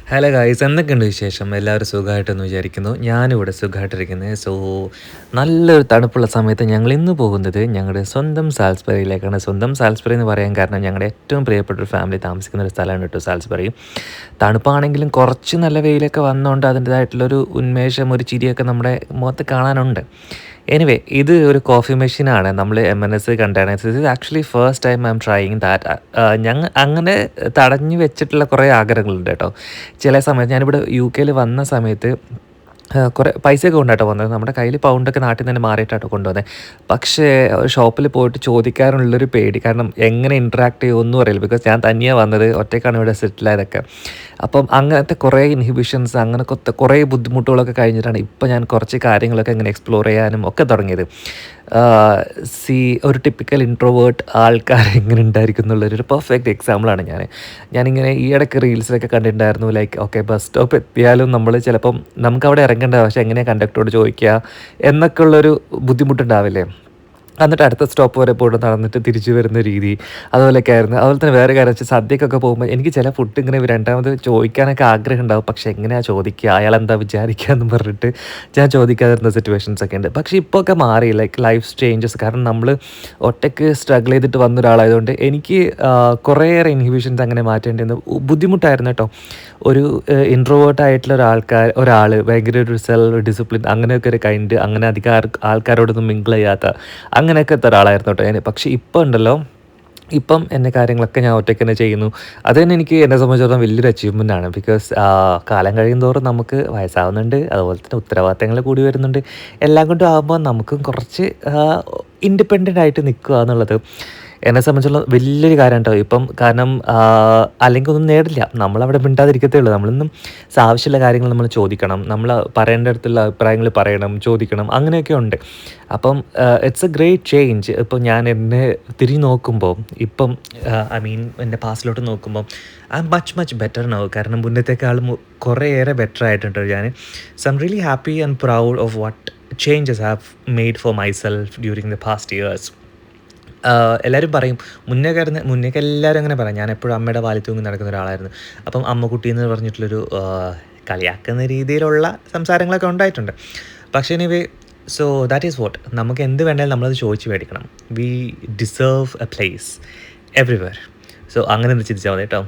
Hello guys, എന്തൊക്കെയുണ്ട് വിശേഷം? എല്ലാവരും സുഖമായിട്ടെന്ന് വിചാരിക്കുന്നു. ഞാനിവിടെ സുഖമായിട്ടിരിക്കുന്നത്. നല്ലൊരു തണുപ്പുള്ള സമയത്ത് ഞങ്ങൾ ഇന്ന് പോകുന്നത് ഞങ്ങളുടെ സ്വന്തം സാൽസ്ബറിയിലേക്കാണ്. സ്വന്തം സാൽസ്ബറി എന്ന് പറയാൻ കാരണം ഞങ്ങളുടെ ഏറ്റവും പ്രിയപ്പെട്ട ഒരു ഫാമിലി താമസിക്കുന്ന ഒരു സ്ഥലമാണ് കേട്ടോ സാൽസ്ബറി. തണുപ്പാണെങ്കിലും കുറച്ച് നല്ല വെയിലൊക്കെ വന്നുകൊണ്ട് അതിൻ്റേതായിട്ടുള്ളൊരു ഉന്മേഷം, ഒരു ചിരിയൊക്കെ നമ്മുടെ മുഖത്ത് കാണാനുണ്ട്. എനിവേ, ഇത് ഒരു കോഫി മെഷീനാണ്. നമ്മൾ M&S കണ്ടെയ്നേഴ്സ്. ഇത് actually first time I M trying that. ഞങ്ങൾ അങ്ങനെ തടഞ്ഞു വെച്ചിട്ടുള്ള കുറേ ആഗ്രഹങ്ങളുണ്ട് കേട്ടോ. ചില സമയത്ത് ഞാനിവിടെ UK വന്ന സമയത്ത് കുറേ പൈസയൊക്കെ കൊണ്ടാട്ടോ വന്നത്. നമ്മുടെ കയ്യിൽ പൗണ്ടൊക്കെ നാട്ടിൽ നിന്ന് തന്നെ മാറിയിട്ടാട്ടോ കൊണ്ടുവന്നത്. പക്ഷേ ഷോപ്പിൽ പോയിട്ട് ചോദിക്കാനുള്ളൊരു പേടി. കാരണം എങ്ങനെ ഇൻട്രാക്ട് ചെയ്യുമെന്നും അറിയില്ല. ബിക്കോസ് ഞാൻ തനിയാണ് വന്നത്, ഒറ്റയ്ക്കാണ് ഇവിടെ സെറ്റിലായതൊക്കെ. അപ്പം അങ്ങനത്തെ കുറേ ഇൻഹിബിഷൻസ്, അങ്ങനത്തെ കുറേ ബുദ്ധിമുട്ടുകളൊക്കെ കഴിഞ്ഞിട്ടാണ് ഇപ്പോൾ ഞാൻ കുറച്ച് കാര്യങ്ങളൊക്കെ ഇങ്ങനെ എക്സ്പ്ലോർ ചെയ്യാനും ഒക്കെ തുടങ്ങിയത്. ഒരു ടിപ്പിക്കൽ ഇൻട്രോവേർട്ട് ആൾക്കാർ എങ്ങനെ ഉണ്ടായിരിക്കും എന്നുള്ളൊരു പെർഫെക്റ്റ് എക്സാമ്പിളാണ് ഞാനിങ്ങനെ ഈ ഇടയ്ക്ക് റീൽസിലൊക്കെ കണ്ടിട്ടുണ്ടായിരുന്നു. ലൈക്ക് ഓക്കെ, ബസ് സ്റ്റോപ്പ് എത്തിയാലും നമ്മൾ ചിലപ്പം നമുക്കവിടെ ഇറങ്ങേണ്ട, പക്ഷേ എങ്ങനെയാണ് കണ്ടക്ടറോട് ചോദിക്കുക എന്നൊക്കെ ഉള്ളൊരു ബുദ്ധിമുട്ടുണ്ടാവില്ലേ. എന്നിട്ട് അടുത്ത സ്റ്റോപ്പ് വരെ പോയിട്ട് നടന്നിട്ട് തിരിച്ചു വരുന്ന രീതി, അതുപോലെയൊക്കെ ആയിരുന്നു. അതുപോലെ തന്നെ വേറെ കാര്യം വെച്ചാൽ സദ്യക്കൊക്കെ പോകുമ്പോൾ എനിക്ക് ചില ഫുഡ് ഇങ്ങനെ രണ്ടാമത് ചോദിക്കാനൊക്കെ ആഗ്രഹം ഉണ്ടാവും. പക്ഷേ എങ്ങനെയാണ് ചോദിക്കുക, അയാളെന്താ വിചാരിക്കുക എന്ന് പറഞ്ഞിട്ട് ഞാൻ ചോദിക്കാതിരുന്ന സിറ്റുവേഷൻസ് ഒക്കെ ഉണ്ട്. പക്ഷേ ഇപ്പോൾ ഒക്കെ മാറി, ലൈക്ക് ലൈഫ് ചേഞ്ചസ്. കാരണം നമ്മൾ ഒറ്റയ്ക്ക് സ്ട്രഗിൾ ചെയ്തിട്ട് വന്ന ഒരാളായതുകൊണ്ട് എനിക്ക് കുറേയേറെ ഇൻഹിബിഷൻസ് അങ്ങനെ മാറ്റേണ്ടിയിരുന്ന ബുദ്ധിമുട്ടായിരുന്നു കേട്ടോ. ഒരു ഇൻട്രോവേർട്ടായിട്ടുള്ള ഒരാൾ ഭയങ്കര ഒരു സെൽഫ് ഡിസിപ്ലിൻ, അങ്ങനെയൊക്കെ ഒരു കൈൻഡ്, അങ്ങനെ അധികം ആൾക്കാരോടൊന്നും മിങ്കിൾ ചെയ്യാത്ത അങ്ങനെയൊക്കെ ഒരാളായിരുന്നു കേട്ടോ ഞാൻ. പക്ഷേ ഇപ്പോൾ ഉണ്ടല്ലോ, ഇപ്പം എൻ്റെ കാര്യങ്ങളൊക്കെ ഞാൻ ഒറ്റയ്ക്ക് തന്നെ ചെയ്യുന്നു. അത് തന്നെ എനിക്ക് എന്നെ സംബന്ധിച്ചിടത്തോളം വലിയൊരു അച്ചീവ്മെൻ്റ് ആണ്. ബിക്കോസ് കാലം കഴിയുന്തോറും നമുക്ക് വയസ്സാവുന്നുണ്ട്, അതുപോലെ തന്നെ ഉത്തരവാദിത്തങ്ങൾ കൂടി വരുന്നുണ്ട്. എല്ലാം കൊണ്ടും ആകുമ്പോൾ നമുക്കും കുറച്ച് ഇൻഡിപെൻഡൻ്റ് ആയിട്ട് നിൽക്കുക എന്നുള്ളത് എന്നെ സംബന്ധിച്ചുള്ള വലിയൊരു കാര്യം കേട്ടോ ഇപ്പം. കാരണം അല്ലെങ്കിൽ ഒന്നും നേടില്ല, നമ്മളവിടെ മിണ്ടാതിരിക്കത്തേ ഉള്ളൂ. നമ്മളൊന്നും ആവശ്യമുള്ള കാര്യങ്ങൾ നമ്മൾ ചോദിക്കണം, നമ്മൾ പറയേണ്ട അടുത്തുള്ള അഭിപ്രായങ്ങൾ പറയണം, ചോദിക്കണം, അങ്ങനെയൊക്കെ ഉണ്ട്. അപ്പം ഇറ്റ്സ് എ ഗ്രേറ്റ് ചേഞ്ച്. ഇപ്പം ഞാൻ എന്നെ തിരിഞ്ഞ് നോക്കുമ്പോൾ ഇപ്പം എൻ്റെ പാസ്റ്റിലോട്ട് നോക്കുമ്പോൾ I M much better now. കാരണം മുന്നത്തേക്കാളും കുറേയേറെ ബെറ്റർ ആയിട്ടുണ്ട് ഞാൻ. So I am really happy and proud of what changes I have made for my self during the past years. എല്ലാവരും പറയും, മുന്നേക്ക് എല്ലാവരും അങ്ങനെ പറയും, ഞാൻ എപ്പോഴും അമ്മയുടെ വാലിൽ തൂങ്ങി നടക്കുന്ന ഒരാളായിരുന്നു. അപ്പം അമ്മക്കുട്ടി എന്ന് പറഞ്ഞിട്ടുള്ളൊരു കളിയാക്കുന്ന രീതിയിലുള്ള സംസാരങ്ങളൊക്കെ ഉണ്ടായിട്ടുണ്ട്. പക്ഷേ anyway, so that is what. നമുക്ക് എന്ത് വേണമെങ്കിലും നമ്മളത് ചോദിച്ച് മേടിക്കണം. V deserve A place everywhere. So അങ്ങനെ ഒന്ന് ചിന്തിച്ചാൽ മതി കേട്ടോ.